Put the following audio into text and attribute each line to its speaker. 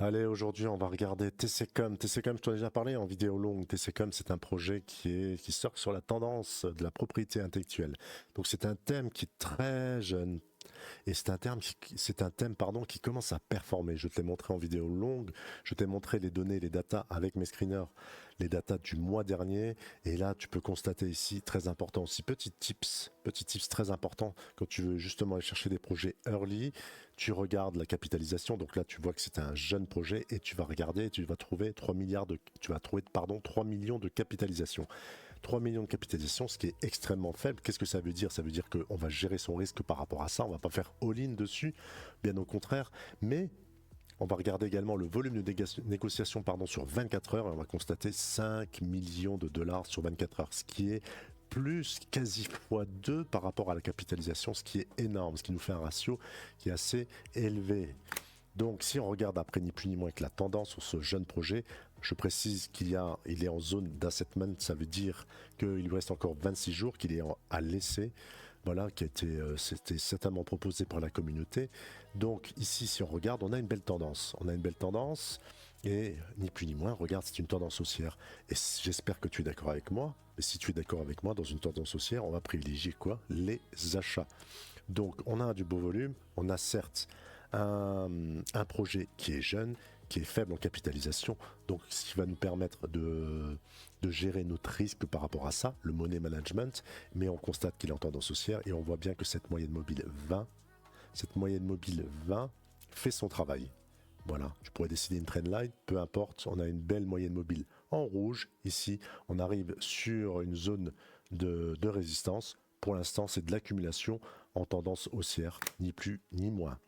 Speaker 1: Allez, aujourd'hui, on va regarder TCCom. TCCom, je t'en ai déjà parlé en vidéo longue. TCCom, c'est un projet qui surfe sur la tendance de la propriété intellectuelle. Donc, c'est un thème qui est très jeune. Et c'est un thème, pardon, qui commence à performer. Je te l'ai montré en vidéo longue. Je t'ai montré les données, les datas avec mes screeners, les datas du mois dernier. Et là, tu peux constater ici, très important aussi, petit tips très important quand tu veux justement aller chercher des projets early. Tu regardes la capitalisation. Donc là, tu vois que c'est un jeune projet et tu vas regarder et tu vas trouver 3 millions de capitalisation. 3 millions de capitalisation, ce qui est extrêmement faible. Qu'est-ce que ça veut dire? Ça veut dire qu'on va gérer son risque par rapport à ça. On va pas faire all-in dessus, bien au contraire. Mais on va regarder également le volume de négociation sur 24 heures et on va constater 5 millions de dollars sur 24 heures, ce qui est plus quasi x2 par rapport à la capitalisation, ce qui est énorme, ce qui nous fait un ratio qui est assez élevé. Donc si on regarde après ni plus ni moins que la tendance sur ce jeune projet, je précise il est en zone d'assetment, ça veut dire qu'il lui reste encore 26 jours, qu'il est à laisser, voilà, c'était certainement proposé par la communauté. Donc ici, si on regarde, on a une belle tendance. Et ni plus ni moins, regarde, c'est une tendance haussière. Et j'espère que tu es d'accord avec moi. Et si tu es d'accord avec moi, dans une tendance haussière, on va privilégier quoi? Les achats. Donc on a du beau volume, on a certes un projet qui est jeune, qui est faible en capitalisation, donc ce qui va nous permettre de gérer notre risque par rapport à ça, le money management, mais on constate qu'il est en tendance haussière et on voit bien que cette moyenne mobile 20 fait son travail. Voilà, je pourrais décider une trendline, peu importe, on a une belle moyenne mobile en rouge. Ici, on arrive sur une zone de résistance. Pour l'instant, c'est de l'accumulation en tendance haussière, ni plus ni moins.